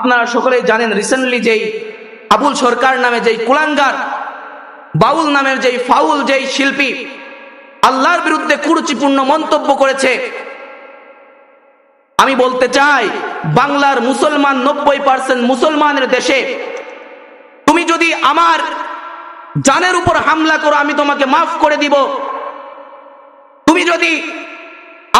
আপনারা সকলেই জানেন রিসেন্টলি যেই আবুল সরকার নামে যেই কুলাঙ্গার বাউল নামের যেই ফাউল যেই শিল্পী আল্লাহর বিরুদ্ধে কুরুচিপূর্ণ মন্তব্য করেছে, আমি বলতে চাই বাংলার মুসলমান 90% মুসলমানের দেশে তুমি যদি আমার জানের উপর হামলা করো আমি তোমাকে মাফ করে দিব, তুমি যদি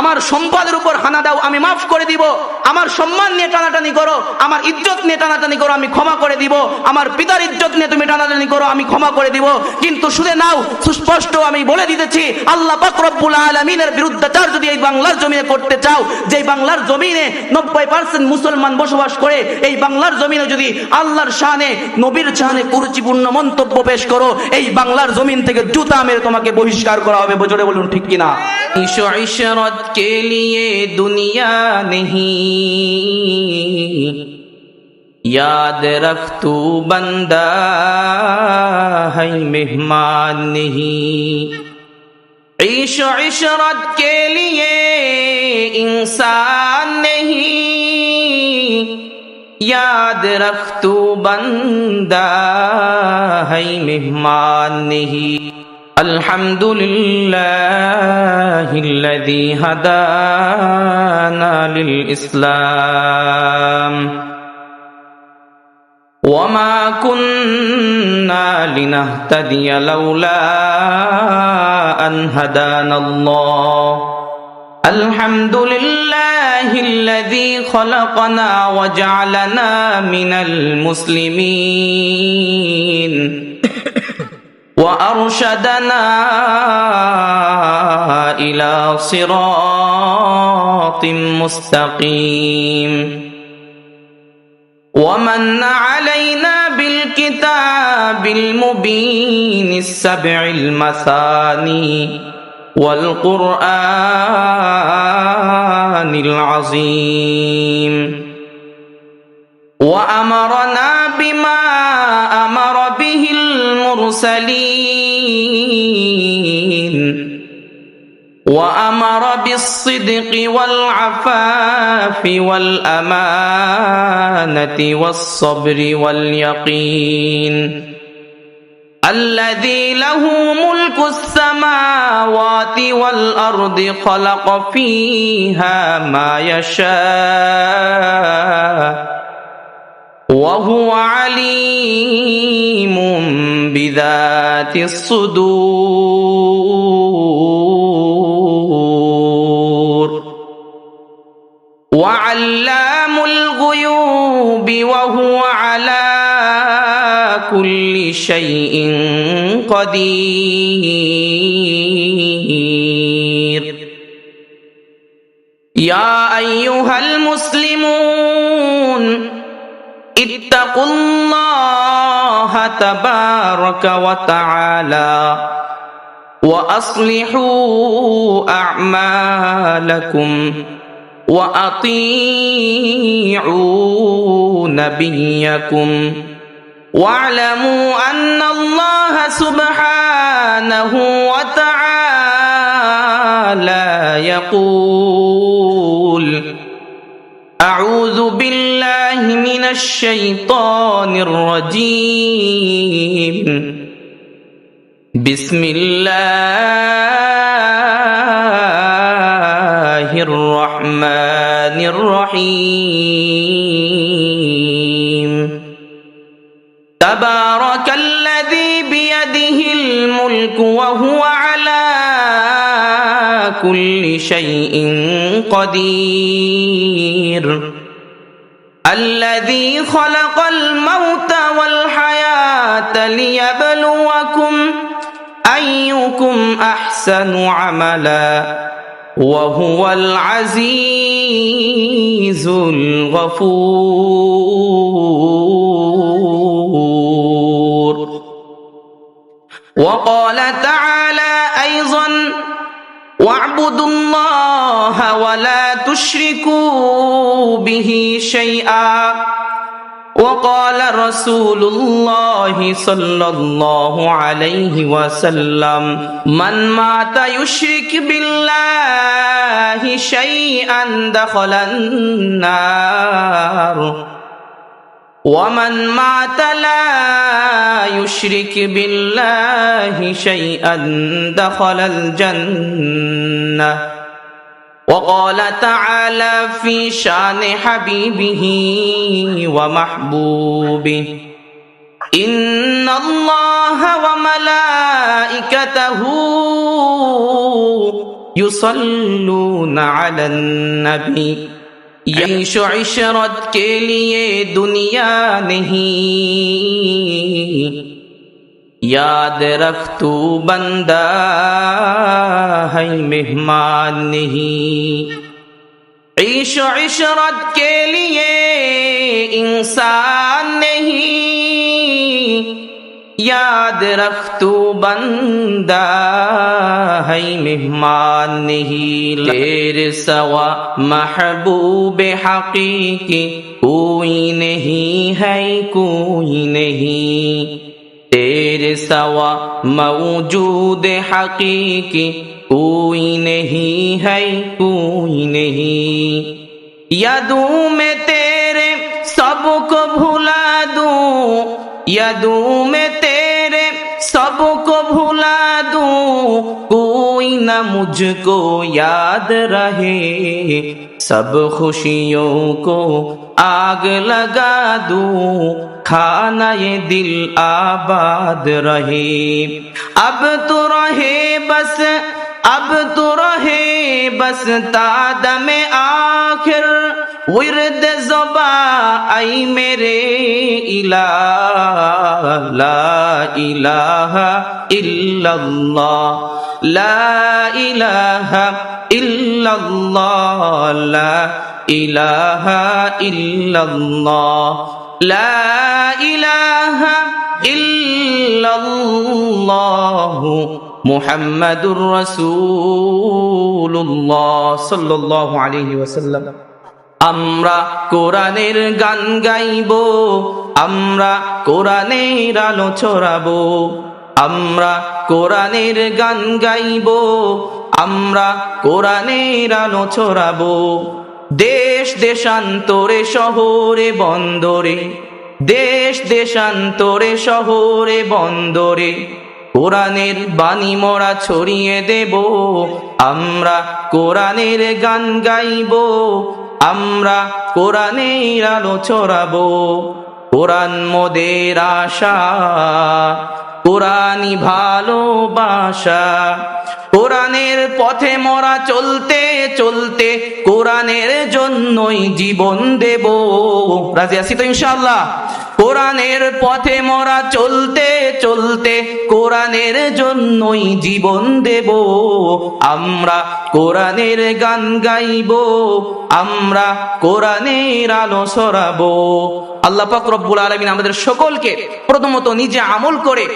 আমার সম্পদের উপর হানা দাও আমি মাফ করে দিব, আমার সম্মান নিয়ে টানাটানি করো, আমার ইজ্জত নিয়ে টানাটানি করো আমি ক্ষমা করে দিব, আমার পিতার ইজ্জত নিয়ে তুমি টানাটানি করো আমি ক্ষমা করে দিব। কিন্তু শুনে নাও, সুস্পষ্ট আমি বলে দিতেছি, আল্লাহ পাক রব্বুল আলামিনের বিরুদ্ধাচার যদি এই বাংলার জমিনে করতে চাও, যে বাংলার জমিনে 90% মুসলমান বসবাস করে, এই বাংলার জমিনে যদি আল্লাহর শানে নবীর শানে কুরুচিপূর্ণ মন্তব্য পেশ করো, এই বাংলার জমিন থেকে জুতা মেরে তোমাকে বহিষ্কার করা হবে। জোরে বলুন ঠিক কিনা? ইশরাত के लिए दुनिया नहीं, याद रख तू बंदा है मेहमान नहीं। इशरत के लिए इंसान नहीं, याद रख तू बंदा है मेहमान नहीं। अल्हम्दुलिल्लाहिल्लज़ी हदाना लिल-इस्लाम वमा कुन्ना लिनहतदिय लौला अन हदानल्लाह। अल्हम्दुलिल्लाहिल्लज़ी खलक़ना वजअलना मिनल मुस्लिमीन وأرشدنا إلى صراط مستقيم ومن علينا بالكتاب المبين السبع المثاني والقرآن العظيم وأمرنا بما أمر به المرسلين وأمر بالصدق والعفاف والأمانة والصبر واليقين الذي له ملك السماوات والأرض خلق فيها ما يشاء وهو عليم بذات الصدور وعلام الغيوب وهو على كل شيء قدير يا أيها المسلمون اتقوا الله تبارك وتعالى وأصلحوا أعمالكم وأطيعوا نبيكم واعلموا أن الله سبحانه وتعالى يقول أعوذ بالله من الشيطان الرجيم بسم الله الرحمن الرحيم تبارك الذي بيده الملك وهو على كل شيء قدير الذي خلق الموت والحياة ليبلوكم أيكم أحسن عملا وهو العزيز الغفور. وقال تعالى أيضا واعبدوا الله ولا تشركوا به شيئا. وقال رسول الله صلى الله عليه وسلم من مات يشرك بالله شيئا دخل النار ومن مات لا يشرك بالله شيئا دخل الجنة وقال تعالى في شان حبيبه ومحبوبه إن الله وملائكته يصلون على النبي यीश इशरत के लिए दुनिया नहीं याद रख तू बंदा है मेहमान नहीं ईश इशरत के लिए इंसान नहीं याद रख तू बंदा है मेहमान नहीं तेरे सवा महबूब हकीकी कोई नहीं है कोई नहीं तेरे सवा मौजूद हकीकी कोई नहीं है कोई नहीं यादों में तेरे सबको भुला दूं यादों में तेरे सबको भुला दूं कोई न मुझको याद रहे सब खुशियों को आग लगा दूं खाना ये दिल आबाद रहे अब तो रहे बस तादम आखिर विरद ज़ुबा आई मेरे इलाह ला इलाहा इल्लल्लाह ला इलाहा इल्लल्लाह ला इलाहा इल्लल्लाह ला इलाहा इल्लल्लाह मुहम्मदुर রাসূলুল্লাহ সাল্লাল্লাহু আলাইহি ওয়াসাল্লাম আমরা কোরআনের গান গাইবো আমরা কোরআনের আলো ছড়াবো আমরা কোরআনের গান গাইবো আমরা কোরআনের আলো ছড়াবো দেশ দেশান্তরে শহরে বন্দরে দেশ দেশান্তরে শহরে বন্দরে কোরআনের বাণী মোরা ছড়িয়ে দেব আমরা কোরআনের গান গাইবো আমরা কোরআনের আলো ছড়াবো কোরআন মোদের আশা কোরআনই ভালোবাসা কোরআনের পথে মোরা চলতে চলতে কোরআনের জন্যই জীবন দেব রাজি আছি তো ইনশাআল্লাহ কোরআনের পথে মোরা চলতে চলতে কোরআনের জন্যই জীবন দেব আমরা কোরআনের গান গাইবো আমরা কোরআনের আলো ছড়াবো আল্লাহ পাক রব্বুল আলামিন আমাদের সকলকে প্রথমত নিজে আমল করে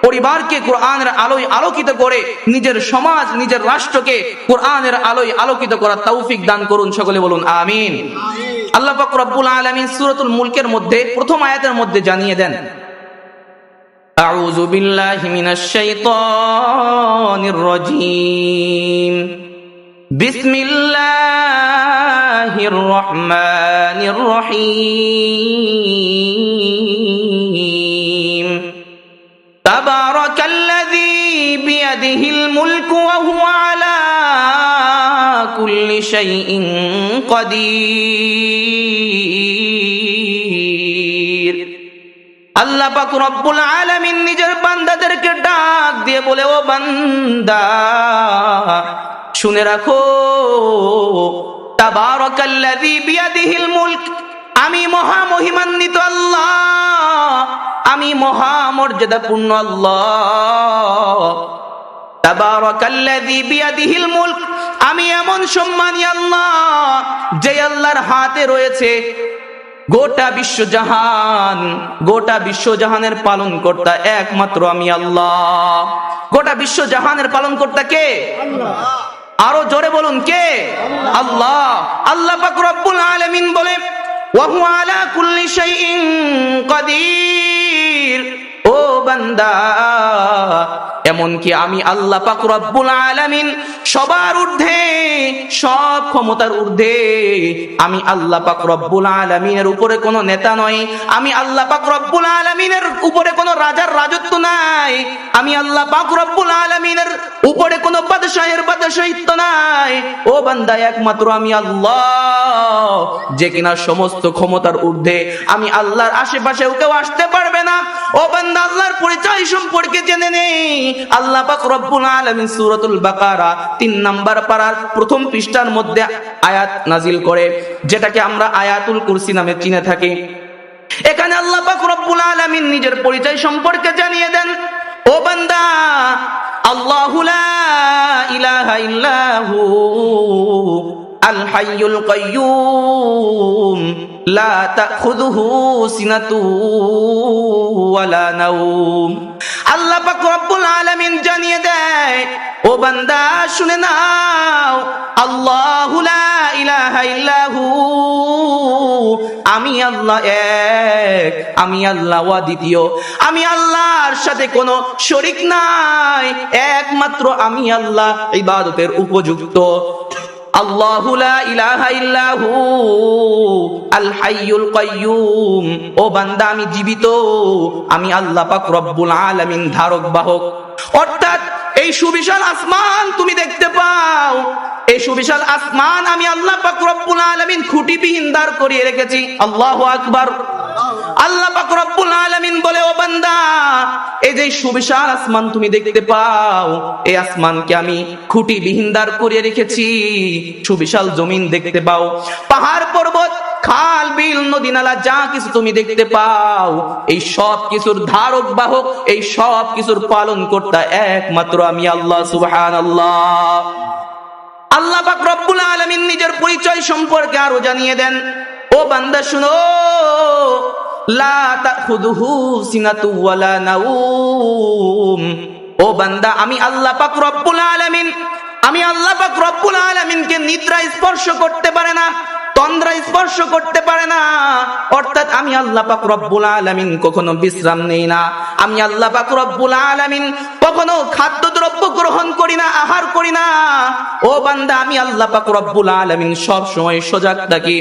পরিবারকে কোরআনের আলোয় আলোকিত করে নিজের সমাজ নিজের রাষ্ট্রকে কোরআনের আলোয় আলোকিত করার তৌফিক দান করুন সকলে বলুন আমিন আল্লাহ পাক রব্বুল আলামিন সূরাতুল মুলকের মধ্যে প্রথম আয়াতের মধ্যে জানিয়ে দেন আউযু বিল্লাহি মিনাশ শাইতানির রাজীম বিসমিল্লাহির রহমানির রহিম তাবারাকাল্লাযী বিয়াদিহিল মুলকু ওয়া হুয়া আলা কুল্লি শাইইন কাদির আল্লাহ পাক রব্বুল আলামিন নিজের বান্দাদেরকে ডাক দিয়ে বলে ও বান্দা শুনে রাখো তাবারাকাল্লাযী বিয়াদিহিল মুলক আমি মহা মহিমান্বিত আল্লাহ আমি মহা মর্যাদাপূর্ণ আল্লাহ তাবারাকাল্লাযী বিয়াদিহিল মুলক আমি এমন সম্মানী আল্লাহ যে আল্লাহর হাতে রয়েছে গোটা বিশ্বজাহানের পালন কর্তা একমাত্র আমি আল্লাহ গোটা বিশ্বজাহানের পালন কর্তা কে আল্লাহ আরো জোরে বলুন কে আল্লাহ আল্লাহ পাক রব্বুল আলামিন বলে ওয়া হুয়া আলা কুল্লি শাইইন কাদির ও বান্দা এমনকি আমি আল্লাহ পাক রব্বুল আলামিন সবার ঊর্ধ্বে, সব ক্ষমতার ঊর্ধ্বে। আমি আল্লাহ পাক রব্বুল আলামিনের উপরে কোনো নেতা নই, আমি আল্লাহ পাক রব্বুল আলামিনের উপরে কোনো রাজার রাজত্ব নাই, আমি আল্লাহ পাক রব্বুল আলামিনের উপরে কোনো বাদশাহের বাদশাহিত্ব নাই। ও বান্দা, একমাত্র আমি আল্লাহ, যে কিনা সমস্ত ক্ষমতার ঊর্ধ্বে। আমি আল্লাহর আশেপাশেও কেউ আসতে পারবে না। ও বান্দা, আল্লাহর পরিচয় সম্পর্কে জেনে নেই। আল্লাহ পাক রব্বুল আলামিন সূরাতুল বাকারা 3 নাম্বার পারার প্রথম পৃষ্ঠার মধ্যে আয়াত নাজিল করে, যেটাকে আমরা আয়াতুল কুরসি নামে চিনে থাকি। এখানে আল্লাহ পাক রব্বুল আলামিন নিজের পরিচয় সম্পর্কে জানিয়ে দেন, ও বান্দা, আল্লাহু লা ইলাহা ইল্লাহু আল হাইয়ুল কাইয়্যুম লা তাখুযুহু সিনাতু ওয়ালা নাওম। আল্লাহ পাক রব্বুল আলামিন জানিয়ে দেয়, ও বান্দা শুনে নাও, আল্লাহু লা ইলাহা ইল্লাহু, আমি আল্লাহ এক, আমি আল্লাহ দ্বিতীয়, আমি আল্লাহর সাথে কোনো শরীক নাই, একমাত্র আমি আল্লাহ ইবাদতের উপযুক্ত। আল্লাহু লা ইলাহা ইল্লাহু আল হাইয়ুল কাইয়্যুম। ও বান্দা, আমি জীবিত, আমি আল্লাহ পাক রব্বুল আলামিন ধারক বাহক। অর্থাৎ এই সুবিশাল আসমান তুমি দেখতে পাও, এই সুবিশাল আসমান আমি আল্লাহ পাক রব্বুল আলামিন খুঁটিবিহীন দাঁড় করিয়ে রেখেছি। আল্লাহু আকবার। আল্লাহ পাক রব্বুল আলামিন বলে, ও বান্দা, এই যে সুবিশাল আসমান তুমি দেখতে পাও, এই আসমানকে আমি খুঁটিবিহীন দাঁড় করিয়ে রেখেছি। সুবিশাল জমিন দেখতে পাও, পাহাড় পর্বত, খাল বিল নদী নালা যা কিছু তুমি দেখতে পাও, এই সব কিছুর ধারক বাহক, এই সব কিছুর পালন কর্তা একমাত্র আমি আল্লাহ সুবহানাল্লাহ। আল্লাহ পাক রব্বুল আলামিন নিজের পরিচয় সম্পর্কে আরো জানিয়ে দেন, ও বান্দা শুনো, লা তাখুযুহু সিনাতু ওয়ালা নাওম। ও বান্দা, আমি আল্লাহ পাক রব্বুল আলামিন, আমি আল্লাহ পাক রব্বুল আলামিনকে নিদ্রা স্পর্শ করতে পারে না, তন্দ্রা স্পর্শ করতে পারে না। অর্থাৎ আমি আল্লাহ পাক রব্বুল আলামিন কখনো বিশ্রাম নেই না, আমি আল্লাহ পাক রব্বুল আলামিন কখনো খাদ্যদ্রব্য গ্রহণ করি না, আহার করি না। ও বান্দা, আমি আল্লাহ পাক রব্বুল আলামিন সব সময় সজাগ থাকি।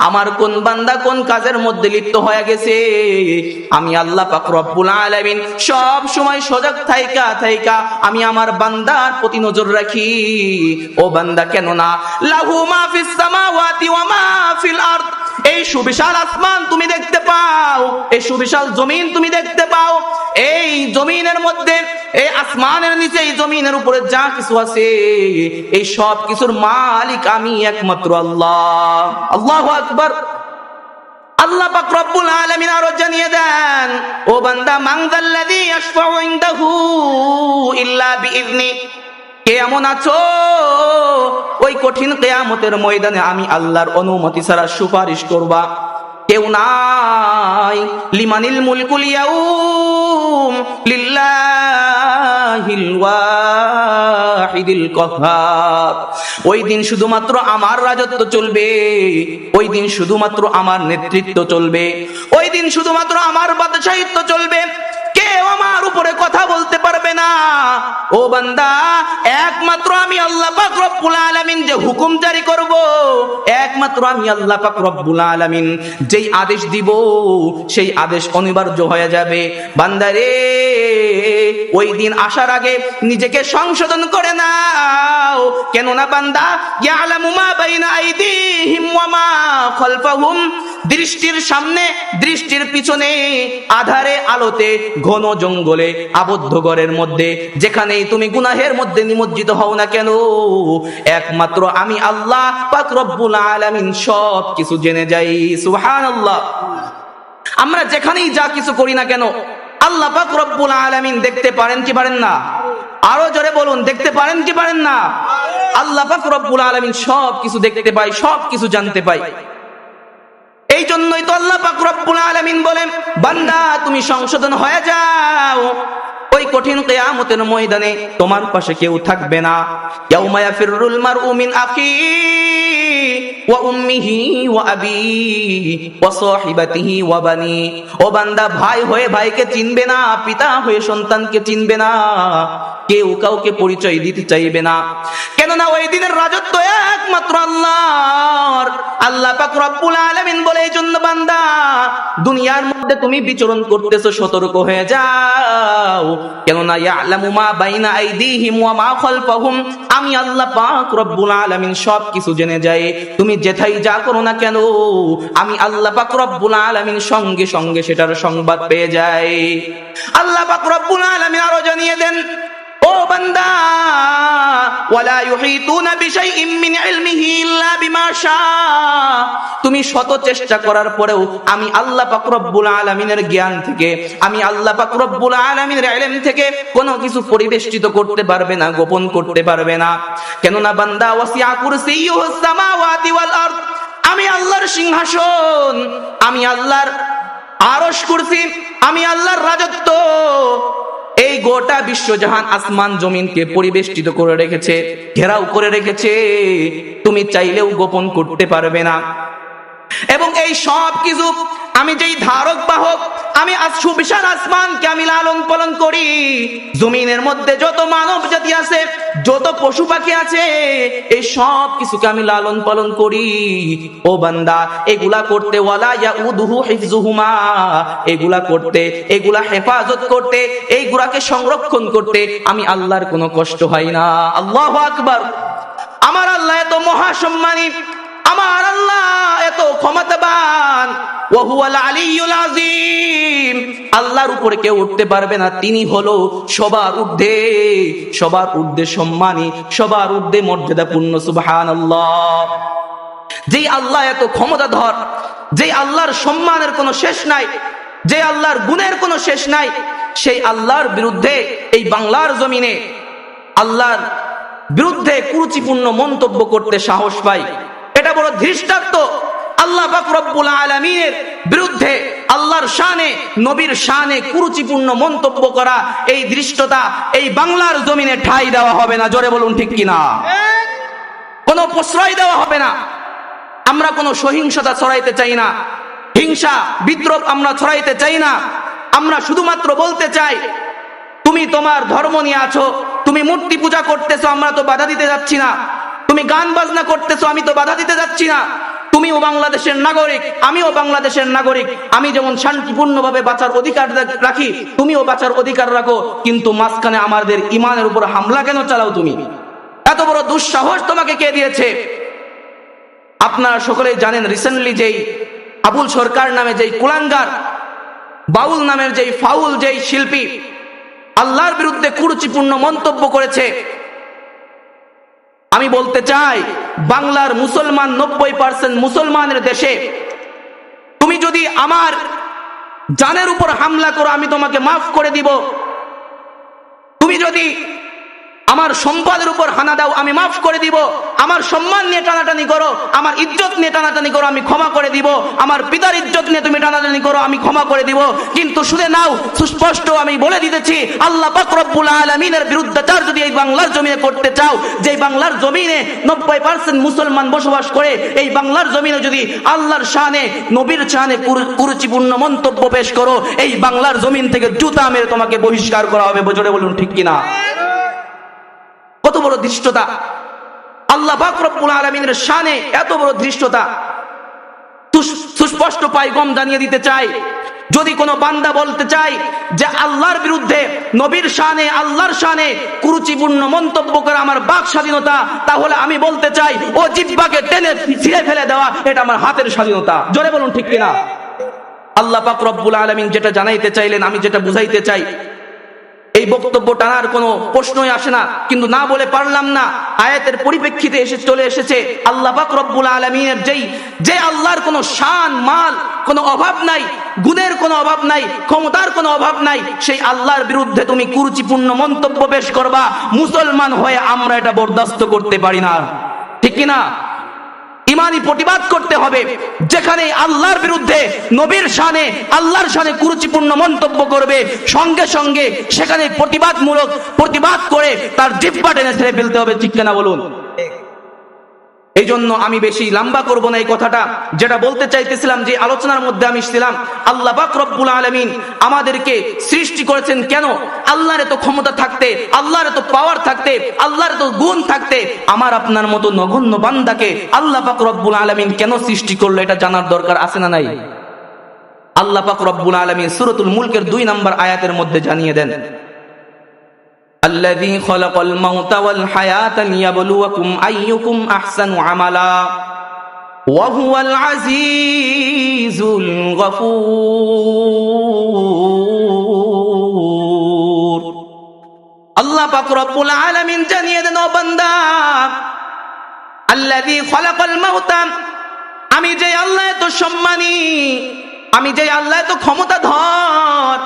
আমার কোন বান্দা কোন কাজের মধ্যে লিপ্ত হয়ে গেছে, আমি আল্লাহ পাক রব্বুল আলামিন সব সময় সজাগ থাইকা আমি আমার বান্দার প্রতি নজর রাখি। ও বান্দা, কেন না, লাহু মা ফিস সামাওয়াতি ওয়া মা ফিল আরদ। এই সুবিশাল আসমান তুমি দেখতে পাও, এই সুবিশাল জমিন তুমি দেখতে পাও, এই জমিনের মধ্যে, এই আসমানের নিচে, এই জমিনের উপরে যা কিছু আছে, এই সব কিছুর মালিক আমি একমাত্র আল্লাহ। আল্লাহু আকবার। আল্লাহ পাক রব্বুল আলামিন আরো জানিয়ে দেন, ও বান্দা, মান যাল্লাযী ইয়াশফাউ ইনদাহু ইল্লা বিইذনি। কে এমন আছো ওই কঠিন কিয়ামতের ময়দানে আমি আল্লাহর অনুমতি ছাড়া সুপারিশ করবা? কেউ নাই। লিমানিল মুলকুল ইয়াউম লিল্লাহিল ওয়াহিদিল কাহ্হার। ওই দিন শুধুমাত্র আমার রাজত্ব চলবে, ওই দিন শুধুমাত্র আমার নেতৃত্ব চলবে, ওই দিন শুধুমাত্র আমার বাদশাহিত্ব চলবে। কেউ আমার উপরে কথা বলতে পারবে না। ও বান্দা, একমাত্র আমি আল্লাহ পাক রব্বুল আলামিন যে হুকুম জারি করব, একমাত্র আমি আল্লাহ পাক রব্বুল আলামিন যেই আদেশ দিব, সেই আদেশ অনিবার্য হয়ে যাবে। বান্দারে, ওই দিন আসার আগে নিজেকে সংশোধন করে নাও। কেননা বান্দা, ইয়ালামু মা বাইনা আইদিহিম ওয়া মা খালফাহুম। দৃষ্টির সামনে, দৃষ্টির পিছনে, আধারে আলোতে, ঘন জঙ্গলে, আবদ্ধ ঘরের মধ্যে, যেখানেই তুমি গুনাহের মধ্যে নিমজ্জিত হও না কেন, একমাত্র আমি আল্লাহ পাক রব্বুল আলামিন সব কিছু জেনে যাই। সুবহানাল্লাহ। আমরা যেখানেই যা কিছু করি না কেন, আল্লাহ পাক রব্বুল আলামিন দেখতে পারেন কি পারেন না? আরো জোরে বলুন, দেখতে পারেন কি পারেন না? আল্লাহ পাক রব্বুল আলামিন সব কিছু দেখতে পাই, সব কিছু জানতে পাই। এই জন্যই তো আল্লাহ পাক রব্বুল আলামিন বলেন, বান্দা তুমি সংশোধন হয়ে যাও। ওই কঠিন কিয়ামতের ময়দানে তোমার পাশে কেউ থাকবে না। ইয়াউমা ইয়াফিরুল মারউ মিন আখিহি ওয়া উম্মিহি ওয়া আবিহি ওয়া সাহিবাতিহি ওয়া বানি। ও বান্দা, ভাই হয়ে ভাইকে চিনবে না, পিতা হয়ে সন্তানকে চিনবে না। কেউ কাউকে পরিচয় দিতে চাইবে না, কেননা ওই দিনের রাজত্ব একমাত্র আল্লাহর। আল্লাহ পাক রব্বুল আলামিন বলে, এই জন্য বান্দা দুনিয়ার মধ্যে তুমি বিচরণ করতেছো, সতর্ক হয়ে যাও, কেননা ইয়ালামু মা বাইনা আইদিহিম ওয়া মা খালফাহুম, আমি আল্লাহ পাক রব্বুল আলামিন সব কিছু জেনে যাই। তুমি যেথায় যা করো না কেন, আমি আল্লাহ পাক রব্বুল আলামিন সঙ্গে সঙ্গে সেটার সংবাদ পেয়ে যাই। আল্লাহ পাক রব্বুল আলামিন আরো জানিয়ে দেন, ও বান্দা, ওয়ালা ইউহিতুনা বিশাইইম মিন ইলমিহি ইল্লা বিমা শাআ, তুমি শত চেষ্টা করার পরেও আমি আল্লাহ পাক রব্বুল আলামিনের জ্ঞান থেকে, আমি আল্লাহ পাক রব্বুল আলামিনের ইলম থেকে কোনো কিছু পরিবেষ্টিত করতে পারবে না, গোপন করতে পারবে না। কেননা বান্দা, ওয়াসিআ কুরসিয়্যুহুস সামাওয়াতি ওয়াল আরদ, আমি আল্লাহর সিংহাসন, আমি আল্লাহর আরশ কুরসি, আমি আল্লাহর রাজত্ব এই গোটা বিশ্বজাহান আসমান জমিনকে পরিবেষ্টিত করে রেখেছে, ঘেরাও করে রেখেছে, তুমি চাইলেও গোপন করতে পারবে না। এবং এই সব কিছু আমি যেই ধারক বাহক, আমি সুবিশাল আসমানকে আমি লালন পালন করি, জমিনের মধ্যে যত মানব জাতি আছে, যত পশু পাখি আছে, এই সব কিছুকে আমি লালন পালন করি। ও বান্দা, এগুলা করতে, ওয়ালা ইয়াউদুহু হিফযুহুমা, এগুলা করতে, এগুলা হেফাজত করতে, এইগুলাকে সংরক্ষণ করতে আমি আল্লাহর কোনো কষ্ট হয় না। আল্লাহু আকবার। আমার আল্লাহ এত মহাসম্মানী, আমার আল্লাহ এত ক্ষমতাবান, ওয়া হুয়াল আলিয়্যুল আযীম, আল্লাহর উপরে কেউ উঠতে পারবে না, তিনি হলো সবার ঊর্ধ্বে, সবার ঊর্ধ্বে সম্মানী, সবার ঊর্ধ্বে মর্যাদাপূর্ণ। সুবহানাল্লাহ। যেই আল্লাহ এত ক্ষমতাধর, যেই আল্লাহর সম্মানের কোনো শেষ নাই, যে আল্লাহর গুণের কোনো শেষ নাই, সেই আল্লাহর বিরুদ্ধে এই বাংলার জমিনে আল্লাহর বিরুদ্ধে কুরুচিপূর্ণ মন্তব্য করতে সাহস পাই, এটা বড় ধৃষ্টান্ত। আল্লাহ পাক রব্বুল আলামিনের বিরুদ্ধে, আল্লাহর শানে, নবীর শানে কুরুচিপূর্ণ মন্তব্য করা, এই ধৃষ্টতা এই বাংলার জমিনে ঠাঁই দেওয়া হবে না। জোরে বলুন ঠিক কিনা? কোনো প্রশ্রয় দেওয়া হবে না। আমরা কোনো সহিংসতা ছড়াইতে চাই না, হিংসা বিদ্রোহ আমরা ছড়াইতে চাই না। আমরা শুধুমাত্র বলতে চাই, তুমি তোমার ধর্ম নিয়ে আছো, তুমি মূর্তি পূজা করতেছো, আমরা তো বাধা দিতে যাচ্ছি না। তুমি গান বাজনা করতেছো, আমি তো বাধা দিতে যাচ্ছি না। তুমিও বাংলাদেশের নাগরিক, আমিও বাংলাদেশের নাগরিক। আমি যেমন শান্তিপূর্ণভাবে বাঁচার অধিকার রাখি, তুমিও বাঁচার অধিকার রাখো, কিন্তু মাঝখানে আমাদের ইমানের উপর হামলা কেন চালাও তুমি? এত বড় দুঃসাহস তোমাকে কে দিয়েছে? আপনারা সকলেই জানেন, রিসেন্টলি যেই আবুল সরকার নামে যেই কুলাঙ্গার, বাউল নামের যেই ফাউল যেই শিল্পী আল্লাহর বিরুদ্ধে কুরুচিপূর্ণ মন্তব্য করেছে, আমি বলতে চাই, বাংলার মুসলমান 90% মুসলমানের দেশে তুমি যদি আমার জানের উপর হামলা করো, আমি তোমাকে মাফ করে দিব। তুমি যদি আমার সম্পদের উপর হানা দাও, আমি মাফ করে দিব। আমার সম্মান নিয়ে টানাটানি করো, আমার ইজ্জত নিয়ে টানাটানি করো, আমি ক্ষমা করে দিব। আমার পিতার ইজ্জত নিয়ে তুমি টানাটানি করো, আমি ক্ষমা করে দিব। কিন্তু শুনে নাও, সুস্পষ্ট আমি বলে দিতেছি, আল্লাহ পাক রব্বুল আলামিনের বিরুদ্ধাচার যদি এই বাংলার জমিনে করতে চাও, যে বাংলার জমিনে 90% মুসলমান বসবাস করে, এই বাংলার জমিনে যদি আল্লাহর শানে, নবীর শানে কুরুচিপূর্ণ মন্তব্য পেশ করো, এই বাংলার জমিন থেকে জুতা মেরে তোমাকে বহিষ্কার করা হবে। জোরে বলুন ঠিক কিনা? কত বড় ধৃষ্টতা! আল্লাহ পাক রব্বুল আলামিনের শানে এত বড় ধৃষ্টতা। সুস্পষ্ট পায়গাম জানিয়ে দিতে চাই, যদি কোনো বান্দা বলতে চাই যে আল্লাহর বিরুদ্ধে, নবীর শানে, আল্লাহর শানে কুরুচিপূর্ণ মন্তব্য করা আমার বাক স্বাধীনতা, তাহলে আমি বলতে চাই, ও জিহ্বাকে টেনে ছিঁড়ে ফেলে দেওয়া এটা আমার হাতের স্বাধীনতা। জোরে বলুন ঠিক কিনা? আল্লাহ পাক রব্বুল আলামিন যেটা জানাইতে চাইলেন, আমি যেটা বুঝাইতে চাই, এই বক্তব্য টানার কোনো প্রশ্নই আসে না, কিন্তু না বলে পারলাম না। আয়াতের পরিপ্রেক্ষিতে চলে এসেছে, আল্লাহ পাক রব্বুল আলামিনের যে আল্লাহর কোনো শান, মাল, কোনো অভাব নাই, গুণের কোনো অভাব নাই, ক্ষমতার কোনো অভাব নাই, সেই আল্লাহর বিরুদ্ধে তুমি কুরুচিপূর্ণ মন্তব্য পেশ করবা, মুসলমান হয়ে আমরা এটা বরদাস্ত করতে পারি না। ঠিক কিনা? ইমানি প্রতিবাদ করতে হবে। যেখানে আল্লাহর বিরুদ্ধে, নবীর শানে, আল্লাহর শানে কুরুচিপূর্ণ মন্তব্য করবে, সঙ্গে সঙ্গে সেখানে প্রতিবাদ করে তার জিহ্বা টেনে ছেড়ে ফেলতে হবে। ঠিক কিনা বলুন? এই জন্য আমি বেশি লম্বা করব না এই কথাটা। যেটা বলতে চাইতেছিলাম, যে আলোচনার মধ্যে আমি ছিলাম, আল্লাহ পাক রব্বুল আলামিন আমাদেরকে সৃষ্টি করেছেন কেন? আল্লাহর এত ক্ষমতা থাকতে, আল্লাহর এত পাওয়ার থাকতে, আল্লাহর এত গুণ থাকতে, আমার আপনার মতো নগণ্য বান্দাকে আল্লাহ পাক রব্বুল আলামিন কেন সৃষ্টি করলো, এটা জানার দরকার আছে না নাই? আল্লাহ পাক রব্বুল আলামিন সূরাতুল মুলকের 2 নম্বর আয়াতের মধ্যে জানিয়ে দেন, الذي خلق الموت والحياة ليبلوكم أيكم أحسن عملا وهو العزيز الغفور। আল্লাহ পাক রব্বুল আলামিন জানিয়ে দেন, ও বান্দা, আল্লাযী খলাকাল মাউতা, আমি যে আল্লাহ এত সম্মানী, আমি যে আল্লাহ এত ক্ষমতাধর,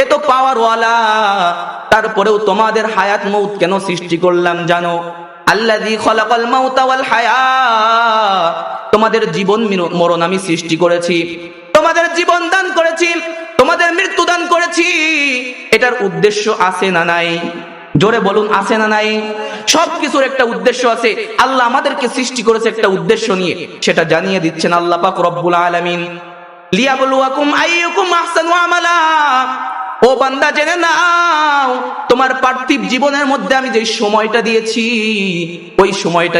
এত পাওয়ারওয়ালা, তারপরেও তোমাদের হায়াত মউত কেন সৃষ্টি করলাম জানো? আল্লাযী খলাকাল মাউতা ওয়াল হায়াত, তোমাদের জীবন মরণ আমি সৃষ্টি করেছি, তোমাদের জীবন দান করেছি, তোমাদের মৃত্যু দান করেছি। এটার উদ্দেশ্য আছে না নাই? জোরে বলুন, আছে না নাই? সবকিছুর একটা উদ্দেশ্য আছে। আল্লাহ আমাদেরকে সৃষ্টি করেছে একটা উদ্দেশ্য নিয়ে, সেটা জানিয়ে দিচ্ছেন আল্লাহ পাক রব্বুল আলামিন। লিয়াবলুয়াকুম আইয়ুকুম আহসানু আমালা, ও বান্দা জেনে নাও, তোমার পার্থিব জীবনের মধ্যে আমি যে সময়টা দিয়েছি, ওই সময়টা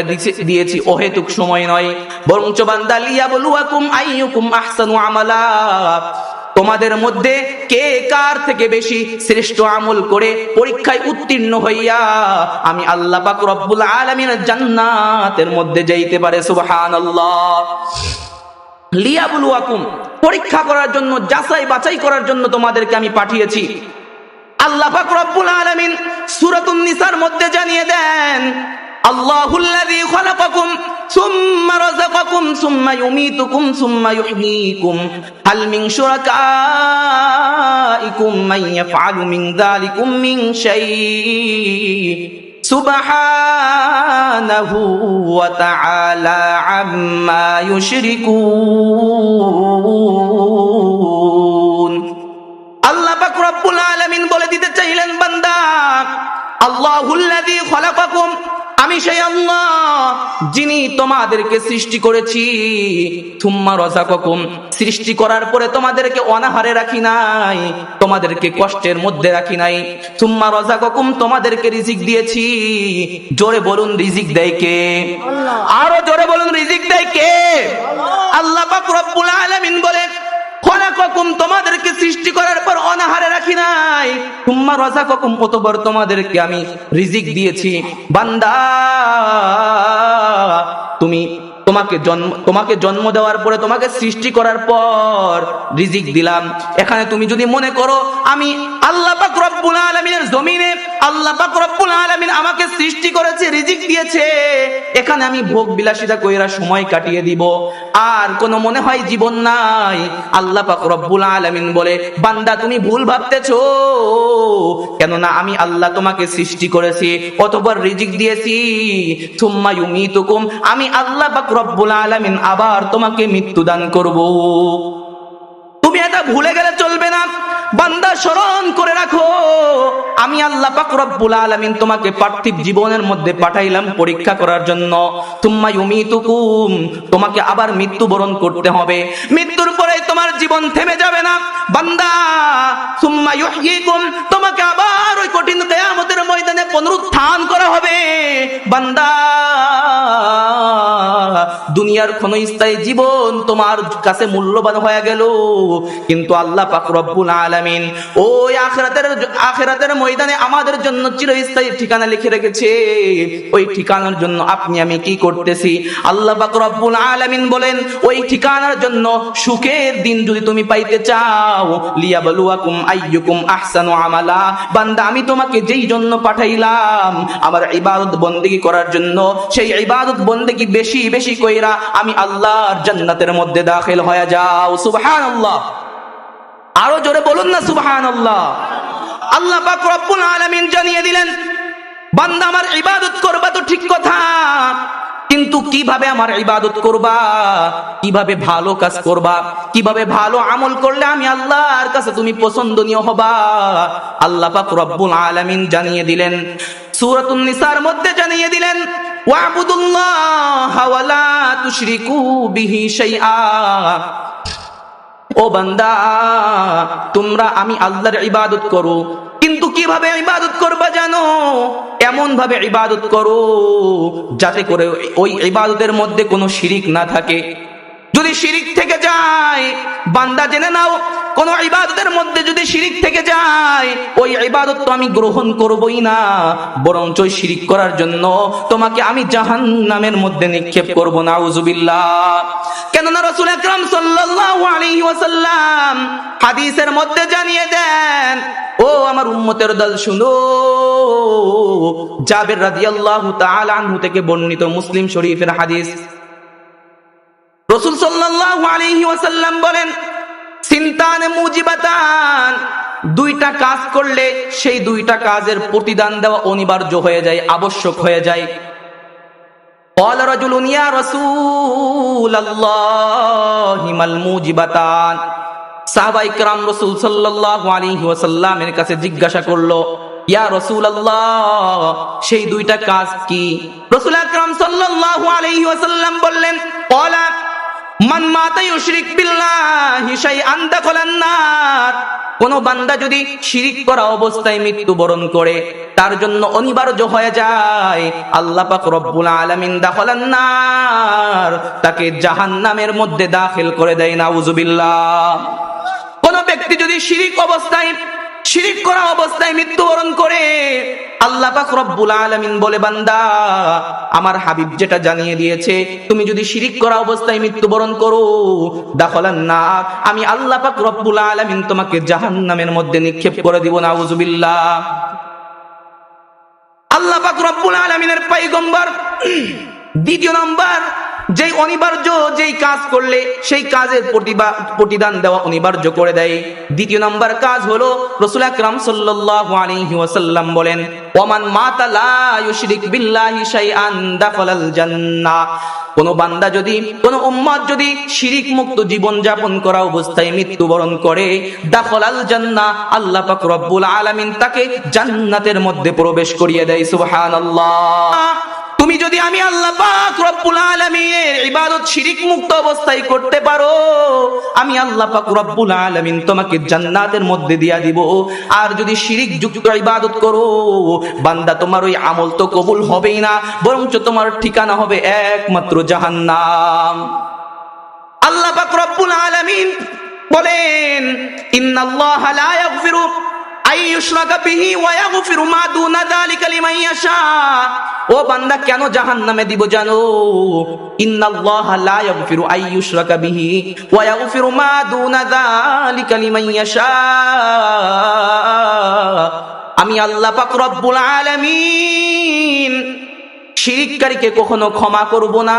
দিয়েছি অহেতুক সময় নয়, বরঞ্চ বান্দা লিয়াবলুয়াকুম আইয়ুকুম আহসানু আমালা, তোমাদের মধ্যে কে কার থেকে বেশি শ্রেষ্ঠ আমল করে পরীক্ষায় উত্তীর্ণ হইয়া আমি আল্লাহ পাক রব্বুল আলামিনের জান্নাতের মধ্যে যাইতে পারে। সুবহানাল্লাহ। লিয়াবলুয়াকুম, পরীক্ষা করার জন্য, যাচাই বাছাই করার জন্য তোমাদেরকে আমি পাঠিয়েছি। আল্লাহ পাক রব্বুল আলামিন সূরাতুন নিসার মধ্যে জানিয়ে দেন, আল্লাহুল্লাযী খালাকাকুম সুম্মা রাযাকাকুম সুম্মা ইউমীতুকুম সুম্মা ইউহয়ীকুম হাল মিন শুরাকাইকুম মান ইয়াফআলু মিন যালিকুম মিন শাইইন সুবহানাহু ওয়া তাআলা আম্মা ইউশরিকুন। আল্লাহ পাক রব্বুল আলামিন বলে দিতে চাইলেন, বান্দা, আল্লাহুল্লাযী খালাকাকুম, আমি সেই আল্লাহ যিনি তোমাদেরকে সৃষ্টি করেছি। থুম্মা রাযাকাকুম, সৃষ্টি করার পরে তোমাদেরকে অনাহারে রাখি নাই, তোমাদেরকে কষ্টের মধ্যে রাখি নাই। থুম্মা রাযাকাকুম, তোমাদেরকে রিজিক দিয়েছি। জোরে বলুন, রিজিক দেয় কে? আল্লাহ। আরো জোরে বলুন, রিজিক দেয় কে? আল্লাহ পাক রব্বুল আলামিন বলে, খলাকাকুম, তোমাদেরকে সৃষ্টি করার পর অনাহারে রাখি নাই। তুম্মা রাযাকাকুম, অতঃপর তোমাদেরকে আমি রিজিক দিয়েছি। বান্দা, তোমাকে জন্ম দেওয়ার পরে, তোমাকে সৃষ্টি করার পর রিজিক দিলাম। এখানে তুমি যদি মনে করো আমি আল্লাহ পাক রব্বুল আলামিনের জমিনে, আল্লাহ পাক রব্বুল আলামিন আমাকে সৃষ্টি করেছে, রিজিক দিয়েছে, এখানে আমি ভোগ বিলাসিতা কইরা সময় কাটিয়ে দিব, আর কোনো মনে হয় জীবন নাই, আল্লাহ পাক রব্বুল আলামিন বলে, বান্দা তুমি ভুল ভাবতেছো। কেননা আমি আল্লাহ তোমাকে সৃষ্টি করেছি, অতঃপর রিজিক দিয়েছি। সুম্মা ইউমীতুকুম, আমি আল্লাহ পাক রব্বুল আলামিন আবার তোমাকে মৃত্যু দান করব। তুমি এটা ভুলে গেলে চলবে না, বান্দা স্মরণ করে রাখো, আমি আল্লাহ পাক রব্বুল আলামিন তোমাকে পার্থিব জীবনের মধ্যে পাঠাইলাম পরীক্ষা করার জন্য। সুম্মা ইউমীতুকুম, তোমাকে আবার মৃত্যুবরণ করতে হবে, মৃত্যুর পরে তোমার জীবন থেমে যাবে না বান্দা। সুম্মা ইউহয়ীকুম, তোমাকে আবার ওই কঠিন কিয়ামতের ময়দানে পুনরুত্থান করা হবে। বান্দা, দুনিয়ার ক্ষণস্থায়ী জীবন তোমার কাছে মূল্যবান হয়ে গেল, কিন্তু আল্লাহ পাক রব্বুল আলামিন ওই আখিরাতের ময়দানে আমাদের জন্য চিরস্থায়ী ঠিকানা লিখে রেখেছে। ওই ঠিকানার জন্য আপনি আমি কি করতেছি? আল্লাহ পাক রব্বুল আলামিন বলেন, ওই ঠিকানার জন্য সুখের দিন যদি তুমি পাইতে চাও, লিয়াবলুয়াকুম আইয়ুকুম আহসানু আমালা, বান্দা আমি তোমাকে যেই জন্য পাঠাইলাম আমার ইবাদত বন্দেগী করার জন্য, সেই ইবাদত বন্দেগী বেশি বেশি কইরা আমি আল্লাহর জান্নাতের মধ্যে দাখিল হয়ে যাও। সুবহানাল্লাহ। আরো জোরে বলুন না সুবহানাল্লাহ। আল্লাহ পাক রব্বুল আলামিন জানিয়ে দিলেন, বান্দা আমার ইবাদত করবা তো ঠিক কথা, কিন্তু কিভাবে আমার ইবাদত করবা, কিভাবে ভালো কাজ করবা, কিভাবে ভালো আমল করলে আমি আল্লাহর কাছে তুমি পছন্দনীয় হবা, আল্লাহ পাক রব্বুল আলামিন জানিয়ে দিলেন। সূরাতুন নিসার মধ্যে জানিয়ে দিলেন, ওয়াবুদুল্লাহা ওয়া লা তুশরিকু বিহি শাইআ। ও বান্দা, তোমরা আমি আল্লাহর ইবাদত করো, কিন্তু কিভাবে ইবাদত করবা জানো? এমন ভাবে ইবাদত করো যাতে করে ওই ইবাদতের মধ্যে কোনো শিরিক না থাকে। যদি শিরিক থেকে যায়, বান্দা জেনে নাও, কোন ইবাদতের মধ্যে যদি শিরিক থেকে যায়, ওই ইবাদত তো আমি গ্রহণ করবই না, বরঞ্চ শিরিক করার জন্য তোমাকে আমি জাহান্নামের মধ্যে নিক্ষেপ করব। নাউজুবিল্লাহ। কেননা রাসূল আকরাম সাল্লাল্লাহু আলাইহি ওয়াসাল্লাম হাদিসের মধ্যে জানিয়ে দেন, ও আমার উম্মতের দল শুনো, জাবের রাদিয়াল্লাহু তাআলা আনহু থেকে বর্ণিত, মুসলিম শরীফের হাদিস। রাসূল সাল্লাল্লাহু আলাইহি ওয়াসাল্লাম বলেন, সিনতান মুজিবাতান, দুইটা কাজ করলে সেই দুইটা কাজের প্রতিদান দেওয়া অনিবার্য হয়ে যায়, আবশ্যক হয়ে যায়। ক্বালা রাজুলুন ইয়া রাসূলাল্লাহি মাল মুজিবাতান। সাহাবায়ে কেরাম রাসূল সাল্লাল্লাহু আলাইহি ওয়াসাল্লামের কাছে জিজ্ঞাসা করলো, ইয়া রাসূলুল্লাহ, সেই দুইটা কাজ কি? রাসূল আকরাম সাল্লাল্লাহু আলাইহি ওয়াসাল্লাম বললেন, ক্বালা মান মাতা ইউশরিক বিল্লাহি শাইআন দাখালান নার। কোন বান্দা যদি শিরিক করা অবস্থায় মৃত্যুবরণ করে, তার জন্য অনিবার্য হয়ে যায়, আল্লাহ পাক রব্বুল আলামিন দাখালান নার, তাকে জাহান্নামের মধ্যে দাখিল করে দেয়। নাউজুবিল্লাহ। কোন ব্যক্তি যদি শিরিক করা অবস্থায় মৃত্যুবরণ করে, আল্লাহ পাক রব্বুল আলামিন বলে, বান্দা, আমার হাবিব যেটা জানিয়ে দিয়েছে, তুমি যদি শিরিক করা অবস্থায় মৃত্যুবরণ করো, দাখালান নার, আমি আল্লাহ পাক রব্বুল আলামিন তোমাকে জাহান্নামের মধ্যে নিক্ষেপ করে দিব। নাউজুবিল্লাহ। আল্লাহ পাক রব্বুল আলামিনের পয়গম্বর দ্বিতীয় নম্বর যেই অনিবার্য যেই কাজ করলে সেই কাজের প্রতিদান দেওয়া অনিবার্য করে দেয়, দ্বিতীয় নম্বর কাজ হলো, রাসূল আকরাম সাল্লাল্লাহু আলাইহি ওয়াসাল্লাম বলেন, ওমান মাতা লা ইউশরিক বিল্লাহি শাইআন দাখালাল জান্নাহ। কোন বান্দা যদি, কোন উম্মত যদি শিরিক মুক্ত জীবন যাপন করা অবস্থায় মৃত্যুবরণ করে, দাখালাল জান্নাহ, আল্লাহ পাক রব্বুল আলামিন তাকে জান্নাতের মধ্যে প্রবেশ করিয়ে দেয়। সুবহানাল্লাহ। তুমি যদি আমি আল্লাহ পাক রব্বুল আলামিনের ইবাদত শিরিক মুক্ত অবস্থায় করতে পারো, আমি আল্লাহ পাক রব্বুল আলামিন তোমাকে জান্নাতের মধ্যে দিয়া দিব। আর যদি শিরিক যুক্ত ইবাদত করো, বান্দা, তোমার ওই আমল তো কবুল হবেই না, বরঞ্চ তোমার ঠিকানা হবে একমাত্র জাহান্নাম। আল্লাহ পাক রব্বুল আলামিন বলেন, ইন্নাল্লাহা লা ইয়াগফিরু আইয়ুশরাকা বিহি ওয়া ইয়াগফিরু মা দুনা যালিকা লিমান ইয়াশা। ও বান্দা, কেন জাহান্নামে দিব জানো? ইন্নাল্লাহা লা ইয়াগফিরু আইয়ুশরাকা বিহি ওয়া ইয়াগফিরু মা দুনা যালিকা লিমান ইয়াশা। আমি আল্লাহ পাক রব্বুল আলামিন শিরিককারীকে কখনো ক্ষমা করব না।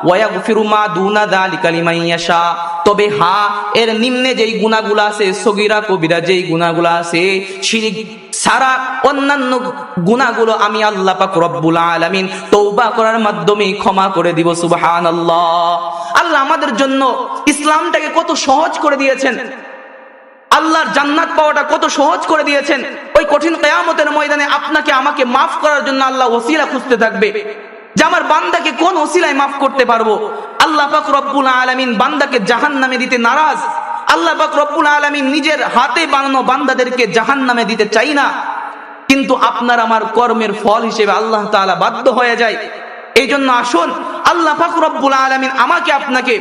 ওয়া ইয়াগফিরু মা দুনা যালিকা লিমান ইয়াশা। তবে হ্যাঁ, এর নিম্নে যেই গুনাহগুলো আছে, সগীরা কবিরা যেই গুনাহগুলো আছে, শিরিক ছাড়া অন্যান্য গুনাহগুলো আমি আল্লাহ পাক রব্বুল আলামিন তওবা করার মাধ্যমে ক্ষমা করে দিব। সুবহানাল্লাহ। আল্লাহ আমাদের জন্য ইসলামটাকে কত সহজ করে দিয়েছেন, আল্লাহর জান্নাত পাওয়াটা কত সহজ করে দিয়েছেন। ওই কঠিন কিয়ামতের ময়দানে আপনাকে আমাকে মাফ করার জন্য আল্লাহ ওসিলা খুঁজতে থাকবে, যে আমার বান্দাকে কোন ওসিলায় মাফ করতে পারবো। আল্লাহ পাক রব্বুল আলামিন বান্দাকে জাহান্নামে দিতে নারাজ। আল্লাহ পাক রব্বুল আলামিন নিজের হাতে বানানো বান্দাদেরকে জাহান্নামে দিতে চাই না, কিন্তু আপনার আমার কর্মের ফল হিসেবে আল্লাহ তাআলা বাধ্য হয়ে যায়। এই জন্য আসুন, আল্লাহ পাক রব্বুল আলামিন আমাকে আপনাকে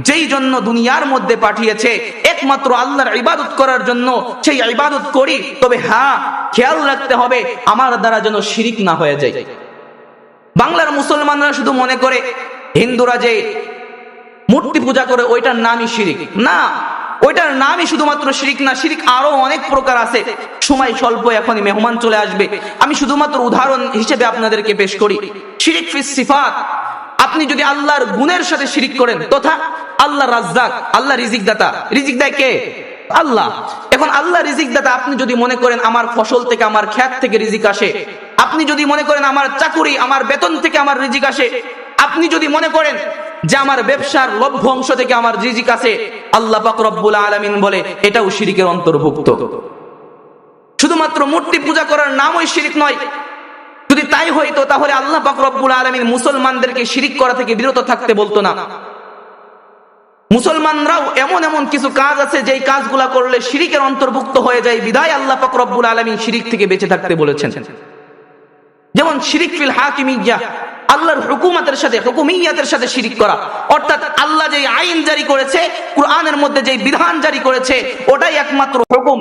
যেই জন্য দুনিয়ার মধ্যে পাঠিয়েছে, একমাত্র আল্লাহর ইবাদত করার জন্য, সেই ইবাদত করি। তবে হ্যাঁ, খেয়াল রাখতে হবে আমার দ্বারা যেন শিরিক না হয়ে যায়। বাংলার মুসলমানরা শুধু মনে করে হিন্দুরা যে মূর্তি পূজা করে ওইটার নামই শিরিক। না, ওইটার নামই শুধুমাত্র শিরিক না, শিরিক আরো অনেক প্রকার আছে। সময় স্বল্প, এখনই মেহমান চলে আসবে, আমি শুধুমাত্র উদাহরণ হিসেবে আপনাদেরকে পেশ করি। শিরিক ফিস সিফাত, আপনি যদি আল্লাহর গুণের সাথে শিরিক করেন, তথা আল্লাহ রাজ্জাক, আল্লাহ রিজিক দাতা, রিজিক দেয় কে? আল্লাহ। এখন আল্লাহ রিজিক দাতা, আপনি যদি মনে করেন আমার ফসল থেকে, আমার ক্ষেত থেকে রিজিক আসে, আপনি যদি মনে করেন আমার চাকুরি, আমার বেতন থেকে আমার রিজিক আসে, আপনি যদি মনে করেন যে আমার ব্যবসার লভ্য অংশ থেকে আমার রিজিক আছে, আল্লাহ পাক রব্বুল আলামিন বলে এটাও শিরিকের অন্তর্ভুক্ত। শুধুমাত্র মূর্তি পূজা করার নামই শিরিক নয়, শুধু যদি তাই হইতো তাহলে আল্লাহ পাক রব্বুল আলামিন মুসলমানদেরকে শিরিক করা থেকে বিরত থাকতে বলতো না। মুসলমানরাও এমন এমন কিছু কাজ আছে যেই কাজগুলা করলে শিরিকের অন্তর্ভুক্ত হয়ে যায়, বিধায় আল্লাহ পাক রব্বুল আলামিন শিরিক থেকে বেঁচে থাকতে বলেছেন। যেমন শিরিক ফিল হাকিমিয়্যা, আল্লাহর হুকুমতের সাথে হুকুমিয়াতের সাথে শিরিক করা, অর্থাৎ আল্লাহ যে আইন জারি করেছে, কোরআনের মধ্যে যে বিধান জারি করেছে ওটাই একমাত্র হুকুম,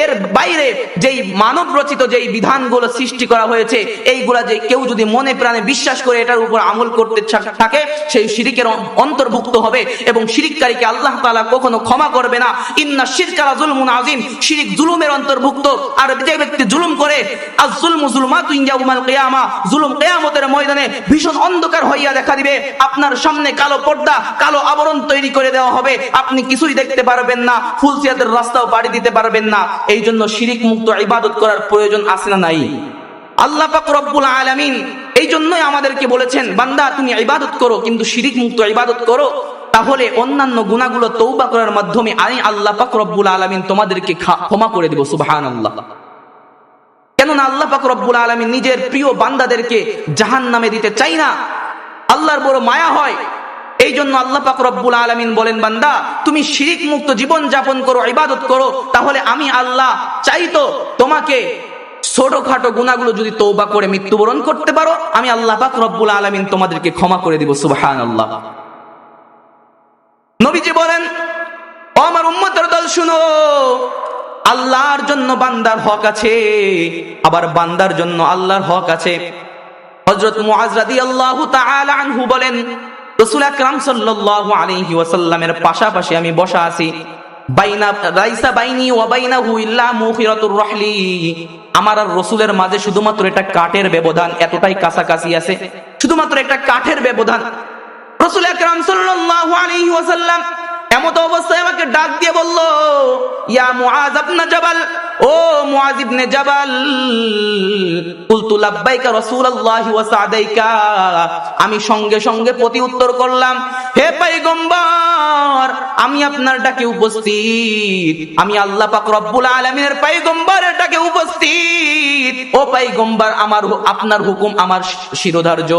এর বাইরে যেই মানব রচিত যেই বিধানগুলো সৃষ্টি করা হয়েছে এইগুলা যে কেউ যদি মনে প্রাণে বিশ্বাস করে এটার উপর আমল করতে থাকে সেই শিরিকের অন্তর্ভুক্ত হবে এবং শিরিককারীকে আল্লাহ তাআলা কখনো ক্ষমা করবে না। ইন্না শিরকা লাযুলমুন আযীম, শিরিক জুলুমের অন্তর্ভুক্ত। আর যে ব্যক্তি জুলুম করে, আয-যুলমু যুলমাতুন ইয়াউমাল কিয়ামা, জুলুম কিয়ামতের ময়দানে ভীষণ অন্ধকার হইয়া দেখা দিবে। আপনার সামনে কালো পর্দা, কালো আবরণ তৈরি করে দেওয়া হবে, আপনি কিছুই দেখতে পারবেন না, ফুলসিরাতের রাস্তাও পাড়ি দিতে পারবেন না। এই জন্য শিরিক মুক্ত ইবাদত করার প্রয়োজন আছে না নাই? আল্লাহ পাক রব্বুল আলামিন এই জন্যই আমাদেরকে বলেছেন, বান্দা তুমি ইবাদত করো কিন্তু শিরিক মুক্ত ইবাদত করো, তাহলে অন্যান্য গুনাহগুলো তওবা করার মাধ্যমে আমি আল্লাহ পাক রব্বুল আলামিন তোমাদেরকে ক্ষমা করে দেব। সুবহানাল্লাহ। কেননা আল্লাহ পাক রব্বুল আলামিন নিজের প্রিয় বান্দাদেরকে জাহান্নামে দিতে চাই না, আল্লাহর বড় মায়া হয়। এই জন্য আল্লাহ পাক রব্বুল আলামিন বলেন, বান্দা তুমি শিরিক মুক্ত জীবন যাপন করো, ইবাদত করো, তাহলে আমি আল্লাহ চাইতো তোমাকে ছোটখাটো গুনাহগুলো যদি তওবা করে মৃত্যুবরণ করতে পারো, আমি আল্লাহ পাক রব্বুল আলামিন তোমাদেরকে ক্ষমা করে দিব। সুবহানাল্লাহ। নবীজি বলেন, ও আমার উম্মতের দল শুনো, আল্লাহর জন্য বান্দার হক আছে, আবার বান্দার জন্য আল্লাহর হক আছে। হযরত মুআজ রাদিয়াল্লাহু তাআলা আনহু বলেন, রাসূল আকরাম সাল্লাল্লাহু আলাইহি ওয়াসাল্লামের পাশাপাশি আমি বসা আছি, লাইসা বাইনি ওয়া বাইনাহু ইল্লা মুখিরাতুর রাহলি, আমার আর রাসূলের মাঝে শুধুমাত্র একটা কাঠের ব্যবধান, এতটাই কাছাকাছি আছে, শুধুমাত্র একটা কাঠের ব্যবধান। রাসূল আকরাম সাল্লাল্লাহু আলাইহি ওয়াসাল্লাম এমত অবস্থায় আমাকে ডাক দিয়ে বলল, ইয়া মুআজ ইবনে জাবাল, ও মুআজ ইবনে জাবাল। কুলতু লাব্বাইকা রাসূলুল্লাহি ওয়া সাদাইকা, আমি সঙ্গে সঙ্গে প্রতি উত্তর করলাম, হে পয়গম্বর, আমি আপনার ডাকে উপস্থিত, আমি আল্লাহ পাক রব্বুল আলামিনের পয়গম্বরের ডাকে উপস্থিত। ও পয়গম্বর, আপনার হুকুম আমার শিরোধার্য।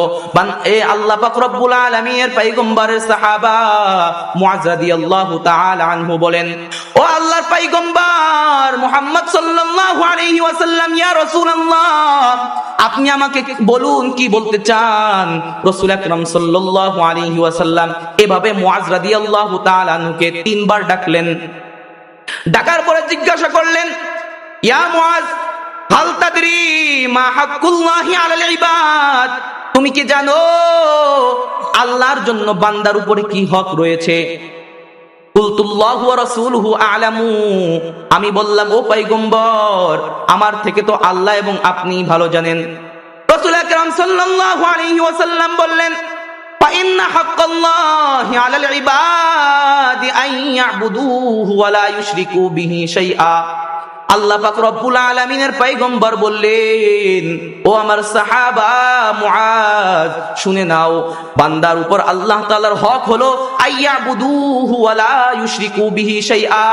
এ আল্লাহ পাক রব্বুল আলামিনের পয়গম্বরের সাহাবা মুআজ রাদিয়াল্লাহু তাআলা আনহু বলেন, ও আল্লাহর পয়গম্বর মুহাম্মদ সাল্লাল্লাহু আলাইহি ওয়াসাল্লাম, ইয়া রাসূলুল্লাহ, আপনি আমাকে বলুন কি বলতে চান। রাসূল আকরাম সাল্লাল্লাহু আলাইহি ওয়াসাল্লাম এভাবে মুআজ রাদিয়াল্লাহু তাআলা আনহুকে 3 বার ডাকলেন। ডাকার পরে জিজ্ঞাসা করলেন, ইয়া মুআজ, হাল তাদরি মা হাক্কুল্লাহি আলাল ইবাদ, তুমি কি জানো আল্লাহর জন্য বান্দার উপরে কি হক রয়েছে? কুলতুল্লাহু ওয়া রাসূলুহু আ'লামু, আমি বললাম, ও পয়গম্বর, আমার থেকে তো আল্লাহ এবং আপনি ভালো জানেন। রাসূল আকরাম সাল্লাল্লাহু আলাইহি ওয়াসাল্লাম বললেন, ফা ইন্না হাক্কাল্লাহি আলাল ইবাদি আন ইয়াবুদুহু ওয়া লা ইউশরিকু বিহি শাইআ। আল্লাহ পাক রব্বুল আলামিনের পয়গম্বর বললেন, ও আমার সাহাবা মুআজ, শুনে নাও, বান্দার উপর আল্লাহ তাআলার হক হলো আইয়াবুদুহু ওয়া লা ইউশরিকু বিহি শাইআ,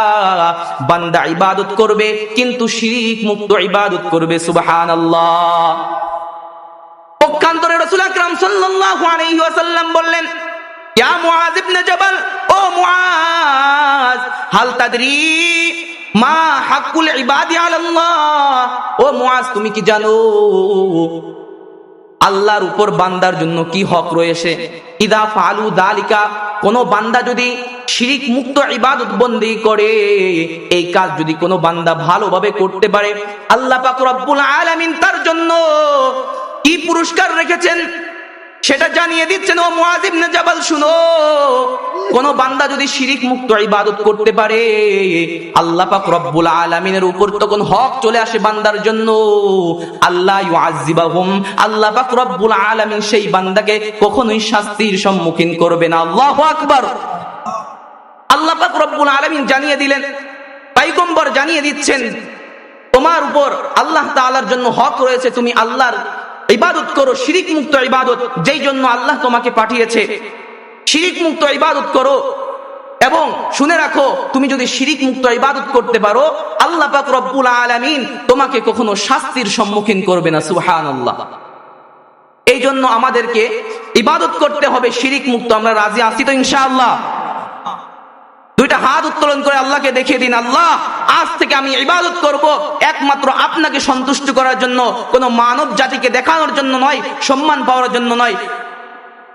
বান্দা ইবাদত করবে কিন্তু শিরক মুক্ত ইবাদত করবে। সুবহানাল্লাহ। পক্ষান্তরে রাসূল আকরাম সাল্লাল্লাহু আলাইহি ওয়াসাল্লাম বললেন, ইয়া মুআজ ইবনে জাবাল, ও মুআজ, হাল তাদরি মা হাক্কুল ইবাদি আলাল্লাহ, ও মুআজ, তুমি কি জানো আল্লাহর উপর বান্দার জন্য কি হক রয়েছে? ইদা ফালু যালিকা, কোন বান্দা যদি শিরক মুক্ত ইবাদত বন্দেগী করে, এই কাজ যদি কোন বান্দা ভালোভাবে করতে পারে, আল্লাহ পাক রব্বুল আলামিন তার জন্য কি পুরস্কার রেখেছেন সেটা জানিয়ে দিচ্ছেন। ও মুআজ ইবনে জাবাল, শুনো, কোন বান্দা যদি শিরক মুক্ত ইবাদত করতে পারে, আল্লাহ পাক রব্বুল আলামিনের উপর তখন হক চলে আসে বান্দার জন্য, আল্লাহ ইউআযিবাহুম, আল্লাহ পাক রব্বুল আলামিন সেই বান্দাকে কখনোই শাস্তির সম্মুখীন করবে না। আল্লাহু আকবার। আল্লাহ পাক রব্বুল আলামিন জানিয়ে দিলেন, পয়গম্বর জানিয়ে দিচ্ছেন, তোমার উপর আল্লাহ তাআলার জন্য হক রয়েছে, তুমি আল্লাহর ইবাদত করো, শিরক মুক্ত ইবাদত, যেই জন্য আল্লাহ তোমাকে পাঠিয়েছে, শিরক মুক্ত ইবাদত করো। এবং শুনে রাখো, তুমি যদি শিরিক মুক্ত ইবাদত করতে পারো, আল্লাহ পাক রব্বুল আলামিন তোমাকে কখনো শাস্তির সম্মুখীন করবে না। সুবহানাল্লাহ। এই জন্য আমাদেরকে ইবাদত করতে হবে শিরিক মুক্ত। আমরা রাজি আছি তো ইনশাআল্লাহ? দুইটা হাত উত্তোলন করে আল্লাহকে দেখিয়ে দিন, আল্লাহ আজ থেকে আমি ইবাদত করব একমাত্র আপনাকে সন্তুষ্ট করার জন্য, কোনো মানব জাতিকে দেখানোর জন্য নয়, সম্মান পাওয়ার জন্য নয়।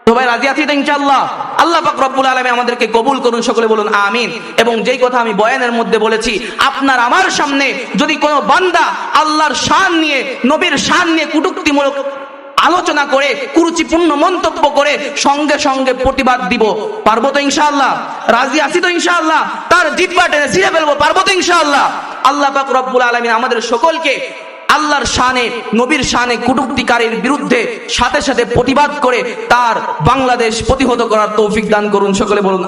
সবাই রাজি আছি তো ইনশাআল্লাহ? আল্লাহ পাক রব্বুল আলামিন আমাদেরকে কবুল করুন, সকলে বলুন আমিন। এবং যেই কথা আমি বয়ানের মধ্যে বলেছি, আপনার আমার সামনে যদি কোনো বান্দা আল্লাহর শান নিয়ে, নবীর শান নিয়ে কটূক্তিমূলক আলোচনা করে, কুরুচিপূর্ণ মন্তব্য করে, সঙ্গে সঙ্গে প্রতিবাদ দিব। পারবো তো ইনশাআল্লাহ? রাজি আছি তো ইনশাআল্লাহ? তার জিহ্বা টেনে ছিঁড়ে ফেলবো। পারবো তো ইনশাআল্লাহ? আল্লাহ পাক রব্বুল আলামিন আমাদের সকলকে আল্লাহর শানে, নবীর শানে কটূক্তিকারীর বিরুদ্ধে সাথে সাথে প্রতিবাদ করে তার বাংলাদেশ প্রতিহত করার তৌফিক দান করুন, সকলে বলুন।